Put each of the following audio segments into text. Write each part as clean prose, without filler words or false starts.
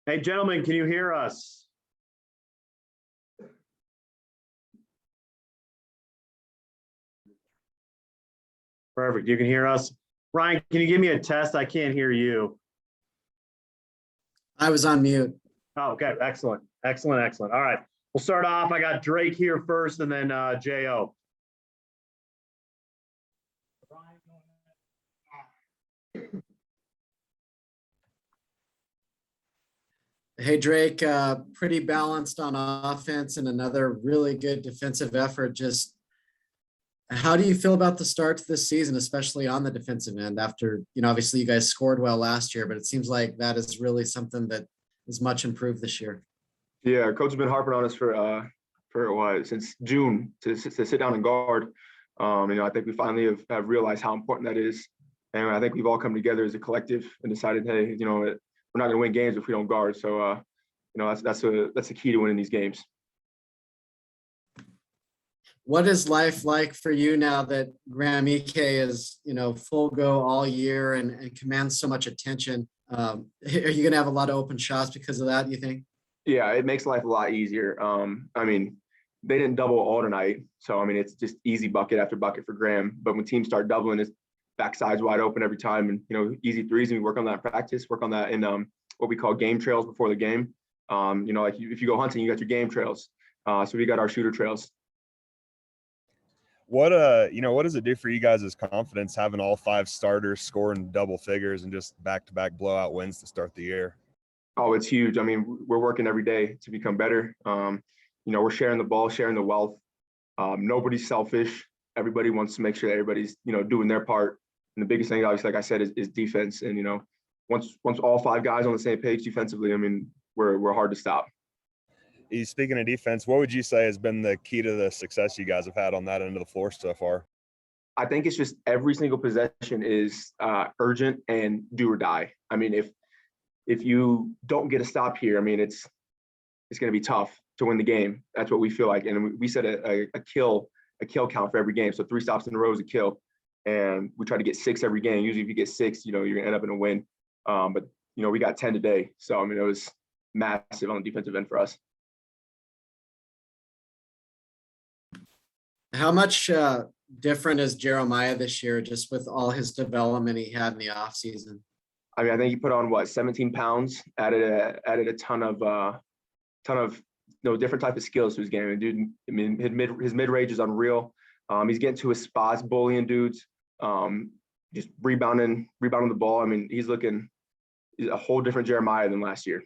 Hey, gentlemen, can you hear us? Perfect. You can hear us. Ryan, can you give me a test? I can't hear you. I was on mute. Oh, okay. Excellent. Excellent. Excellent. All right. We'll start off. I got Drake here first and then J.O. Hey, Drake, pretty balanced on offense and another really good defensive effort. Just how do you feel about the start to this season, especially on the defensive end after, obviously you guys scored well last year, but it seems like that is really something that is much improved this year. Yeah, coach has been harping on us for what, since June to sit down and guard. I think we finally have realized how important that is. And I think we've all come together as a collective and decided, hey, we're not going to win games if we don't guard. So, that's a key to winning these games. What is life like for you now that Graham Ike is, full go all year and commands so much attention? Are you going to have a lot of open shots because of that, you think? Yeah, it makes life a lot easier. They didn't double all tonight. So, it's just easy bucket after bucket for Graham. But when teams start doubling, it's backside's wide open every time. And, easy threes, and we work on that in practice, work on that in what we call game trails before the game. If you go hunting, you got your game trails. So we got our shooter trails. What does it do for you guys' confidence having all 5 starters scoring double figures and just back-to-back blowout wins to start the year? Oh, it's huge. We're working every day to become better. We're sharing the ball, sharing the wealth. Nobody's selfish. Everybody wants to make sure that everybody's, doing their part. And the biggest thing, obviously, like I said, is defense. And, once all 5 guys on the same page defensively, we're hard to stop. Speaking of defense, what would you say has been the key to the success you guys have had on that end of the floor so far? I think it's just every single possession is urgent and do or die. If you don't get a stop here, it's going to be tough to win the game. That's what we feel like. And we set a kill count for every game. So 3 stops in a row is a kill. And we try to get 6 every game. Usually if you get 6, you're going to end up in a win. But we got 10 today. So, it was massive on the defensive end for us. How much different is Jeremiah this year, just with all his development he had in the offseason? I think he put on 17 pounds, added a ton of different type of skills to his game. And dude, his mid range is unreal. He's getting to his spots, bullying dudes, just rebounding the ball. He's a whole different Jeremiah than last year.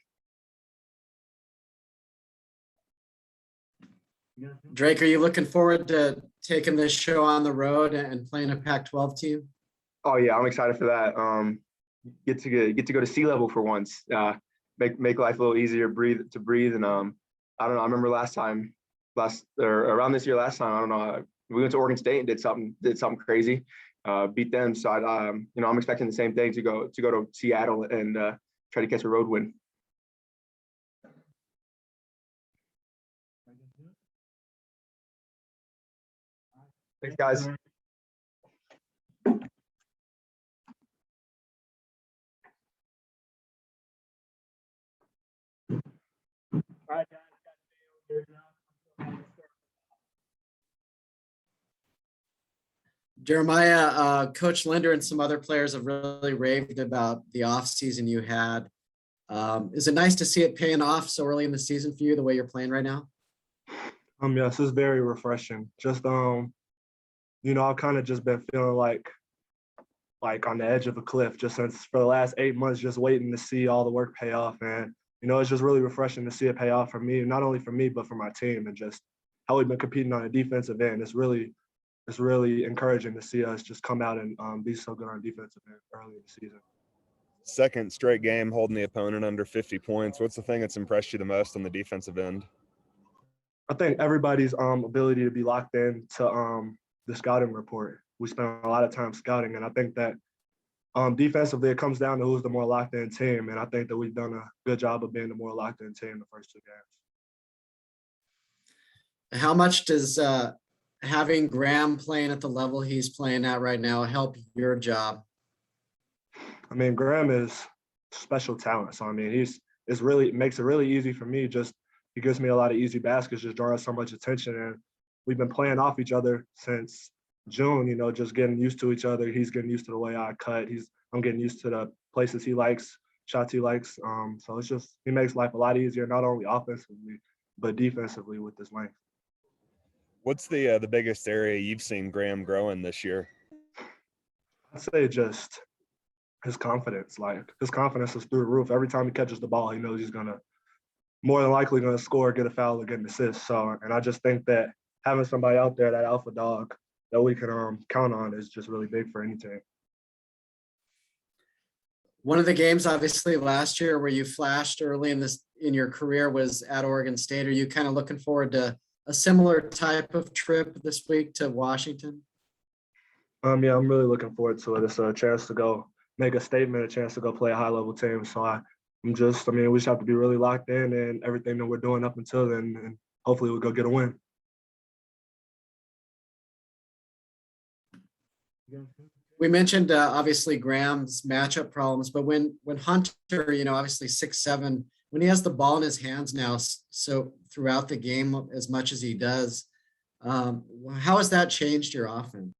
Drake, are you looking forward to taking this show on the road and playing a Pac-12 team? Oh yeah, I'm excited for that. Get to go to sea level for once. Make life a little easier, breathe. And I don't know. I remember around this year last time. I don't know. We went to Oregon State and did something crazy, beat them. So I'm expecting the same thing to go to Seattle and try to catch a road win. Thanks, guys. All right, guys. Jeremiah, Coach Linder and some other players have really raved about the offseason you had. Is it nice to see it paying off so early in the season for you, the way you're playing right now? Yes, it's very refreshing. Just I've kind of just been feeling like on the edge of a cliff just since for the last 8 months, just waiting to see all the work pay off. And, it's just really refreshing to see it pay off for me, not only for me, but for my team, and just how we've been competing on a defensive end. It's really encouraging to see us just come out and be so good on defensive end early in the season. Second straight game holding the opponent under 50 points. What's the thing that's impressed you the most on the defensive end? I think everybody's ability to be locked in to the scouting report. We spent a lot of time scouting, and I think that defensively it comes down to who's the more locked in team, and I think that we've done a good job of being the more locked in team the first 2 games. How much does having Graham playing at the level he's playing at right now help your job? Graham is special talent. So I mean, it makes it really easy for me. He gives me a lot of easy baskets, just drawing so much attention. And we've been playing off each other since June. You know, just getting used to each other. He's getting used to the way I cut. I'm getting used to the places he likes, shots he likes. So he makes life a lot easier, not only offensively but defensively with his length. What's the biggest area you've seen Graham grow in this year? I'd say just his confidence. Like his confidence is through the roof. Every time he catches the ball, he knows he's more than likely gonna score, get a foul, or get an assist. So, and I just think that having somebody out there, that alpha dog that we can count on, is just really big for any team. One of the games, obviously, last year where you flashed early in your career was at Oregon State. Are you kind of looking forward to a similar type of trip this week to Washington? Yeah, I'm really looking forward to it. It's a chance to go make a statement, a chance to go play a high-level team. So we just have to be really locked in everything that we're doing up until then, and hopefully we'll go get a win. We mentioned obviously Graham's matchup problems, but when Hunter, obviously 6'7", when he has the ball in his hands now, so throughout the game as much as he does, how has that changed your offense?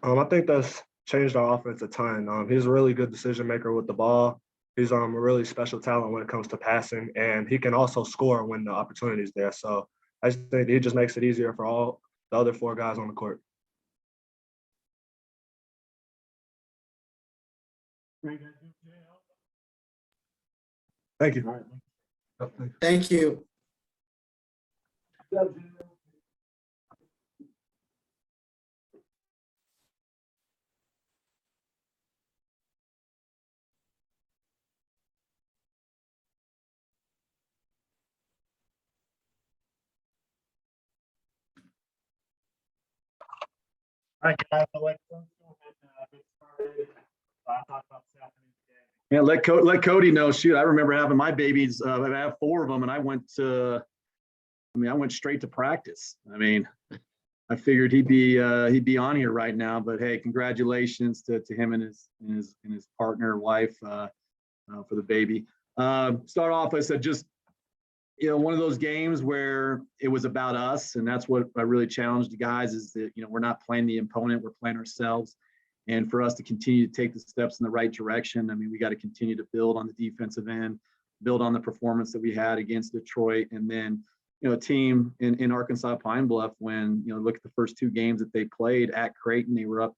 I think that's changed our offense a ton. He's a really good decision maker with the ball. He's a really special talent when it comes to passing, and he can also score when the opportunity is there. So I just think he just makes it easier for all the other four guys on the court. Thank you. Thank you. All right, guys, I'll let Coach go ahead and get started. Talk about this afternoon's game. Yeah, let Cody know. Shoot, I remember having my babies. I have 4 of them, and I went straight to practice. I mean, I figured he'd be on here right now. But hey, congratulations to him and his partner, wife, for the baby. Start off, I said, just one of those games where it was about us, and that's what I really challenged the guys, is that we're not playing the opponent, we're playing ourselves. And for us to continue to take the steps in the right direction, I mean, we got to continue to build on the defensive end, build on the performance that we had against Detroit. And then, a team in Arkansas Pine Bluff, when, look at the first 2 games that they played at Creighton, they were up,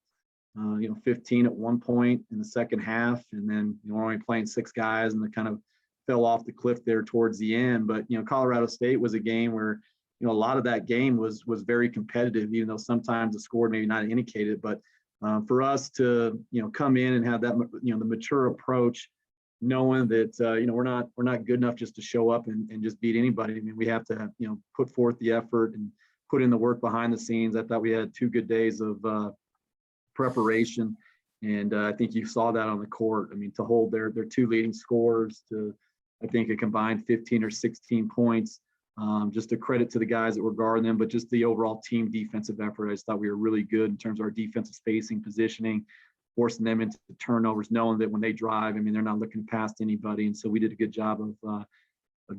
15 at one point in the second half. And then, we're only playing 6 guys, and they kind of fell off the cliff there towards the end. But, Colorado State was a game where, a lot of that game was very competitive, even though sometimes the score maybe not indicated. But for us to come in and have that the mature approach, knowing that we're not good enough just to show up and just beat anybody. I mean, we have to put forth the effort and put in the work behind the scenes. I thought we had 2 good days of preparation, and I think you saw that on the court. I mean, to hold their 2 leading scorers to, I think, a combined 15 or 16 points. Just a credit to the guys that were guarding them, but just the overall team defensive effort. I just thought we were really good in terms of our defensive spacing, positioning, forcing them into turnovers, knowing that when they drive, I mean, they're not looking past anybody. And so we did a good job of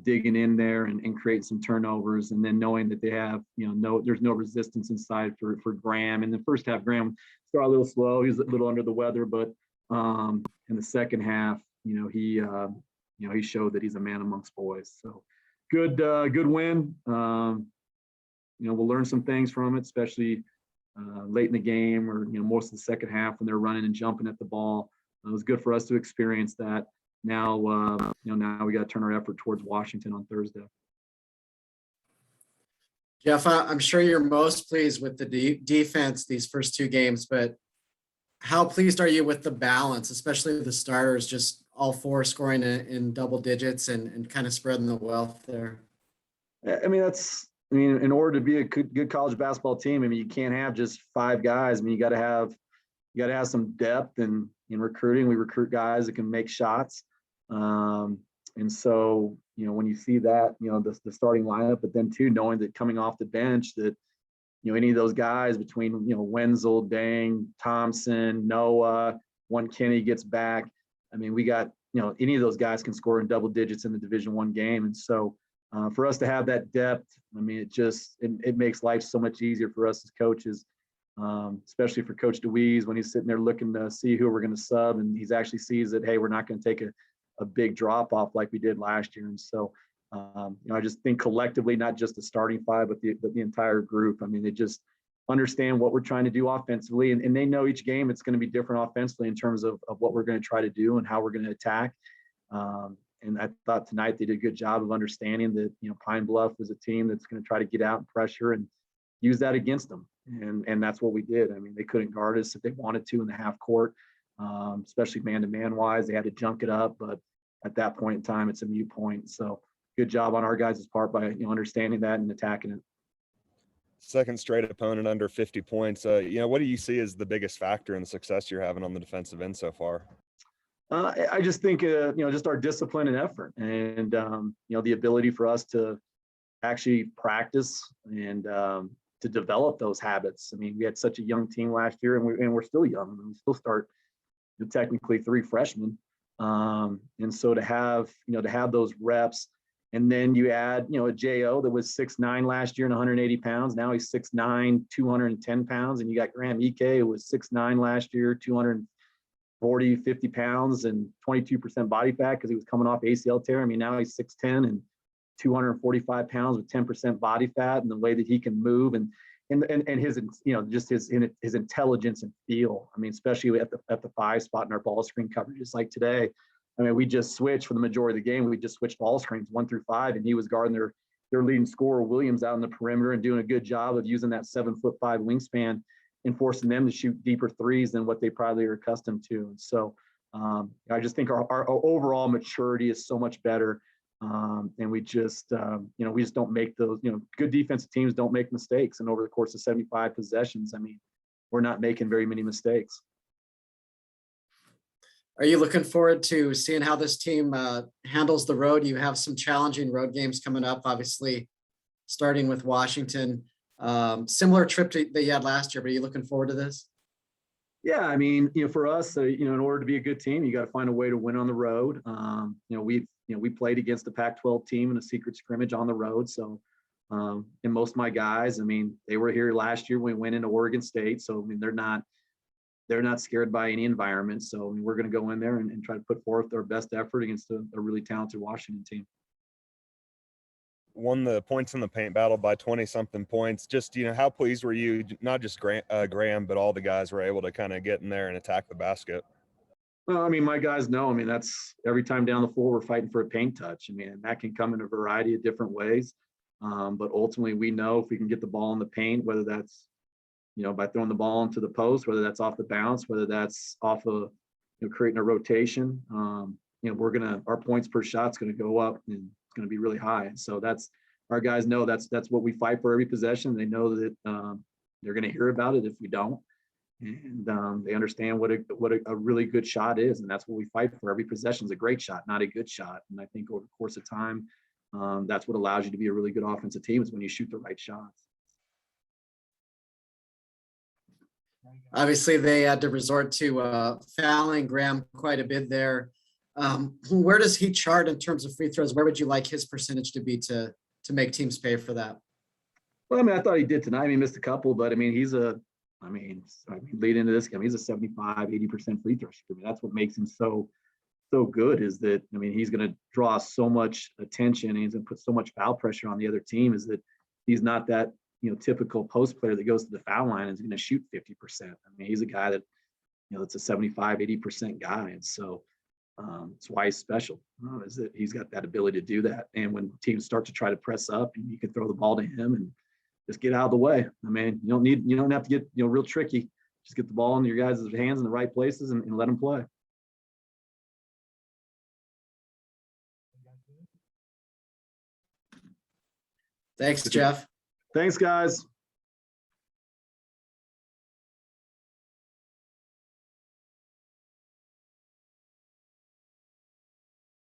digging in there and creating some turnovers, and then knowing that they have, there's no resistance inside for Graham. In the first half, Graham started a little slow. He was a little under the weather, but in the second half, he showed that he's a man amongst boys. So good win. We'll learn some things from it, especially late in the game, or most of the second half when they're running and jumping at the ball. It was good for us to experience that. Now now we got to turn our effort towards Washington on Thursday. Jeff, I'm sure you're most pleased with the defense these first 2 games, but how pleased are you with the balance, especially the starters, just all 4 scoring in double digits and kind of spreading the wealth there? I mean, in order to be a good college basketball team, I mean, you can't have just 5 guys. I mean, you got to have some depth in recruiting. We recruit guys that can make shots. And so, when you see that, the starting lineup, but then too, knowing that coming off the bench that, any of those guys between, Wenzel, Dang, Thompson, Noah, when Kenny gets back, I mean, we got any of those guys can score in double digits in the Division I game. And so for us to have that depth, I mean, it makes life so much easier for us as coaches, especially for Coach DeWeese when he's sitting there looking to see who we're going to sub, and he's actually sees that, hey, we're not going to take a big drop off like we did last year. And so, I just think collectively, not just the starting five, but the entire group. I mean, they just understand what we're trying to do offensively, and they know each game it's going to be different offensively in terms of what we're going to try to do and how we're going to attack. And I thought tonight they did a good job of understanding that, Pine Bluff is a team that's going to try to get out and pressure and use that against them. And that's what we did. I mean, they couldn't guard us if they wanted to in the half court, especially man-to-man wise. They had to junk it up, but at that point in time, it's a mute point. So good job on our guys' part by, understanding that and attacking it. Second straight opponent under 50 points. What do you see as the biggest factor in the success you're having on the defensive end so far? I just think, just our discipline and effort, and the ability for us to actually practice and to develop those habits. I mean, we had such a young team last year, and we're still young. I mean, we still start technically 3 freshmen, and so to have those reps. And then you add, a JO that was 6'9" last year and 180 pounds. Now he's 6'9", 210 pounds. And you got Graham Ike, who was 6'9" last year, 240, 50 pounds and 22% body fat because he was coming off ACL tear. I mean, now he's 6'10" and 245 pounds with 10% body fat, and the way that he can move and his, just his intelligence and feel. I mean, especially at the 5 spot in our ball screen coverages like today. I mean, we just switched for the majority of the game. We just switched ball screens 1 through 5, and he was guarding their leading scorer, Williams, out in the perimeter and doing a good job of using that 7'5" wingspan and forcing them to shoot deeper threes than what they probably are accustomed to. And so I just think our overall maturity is so much better. And we just don't make those, good defensive teams don't make mistakes. And over the course of 75 possessions, I mean, we're not making very many mistakes. Are you looking forward to seeing how this team handles the road? You have some challenging road games coming up, obviously, starting with Washington. Similar trip that you had last year, but are you looking forward to this? Yeah, I mean, for us, in order to be a good team, you got to find a way to win on the road. We played against the Pac-12 team in a secret scrimmage on the road. So, and most of my guys, I mean, they were here last year when we went into Oregon State. So, I mean, they're not scared by any environment. So, I mean, we're going to go in there and try to put forth our best effort against a really talented Washington team. Won the points in the paint battle by 20-something points. Just, how pleased were you, not just Graham, but all the guys were able to kind of get in there and attack the basket? Well, I mean, my guys know, I mean, that's every time down the floor, we're fighting for a paint touch. I mean, and that can come in a variety of different ways. But ultimately, we know if we can get the ball in the paint, whether that's, by throwing the ball into the post, whether that's off the bounce, whether that's off of, creating a rotation, our points per shot's going to go up and it's going to be really high. And so our guys know that's what we fight for every possession. They know that they're going to hear about it if we don't. And they understand what a really good shot is. And that's what we fight for. Every possession is a great shot, not a good shot. And I think over the course of time, that's what allows you to be a really good offensive team is when you shoot the right shots. Obviously, they had to resort to fouling Graham quite a bit there. Where does he chart in terms of free throws? Where would you like his percentage to be to make teams pay for that? Well, I mean, I thought he did tonight. He missed a couple, but I mean, lead into this game, he's a 75, 80% free throw shooter. I mean, that's what makes him so good is that, I mean, he's going to draw so much attention and he's going to put so much foul pressure on the other team is that he's not that, typical post player that goes to the foul line and is going to shoot 50%. I mean, he's a guy that, that's a 75, 80% guy. And so that's why he's special, is that he's got that ability to do that. And when teams start to try to press up, and you can throw the ball to him and just get out of the way. I mean, you don't have to get, real tricky. Just get the ball in your guys' hands in the right places and let them play. Thanks, Jeff. Thanks, guys.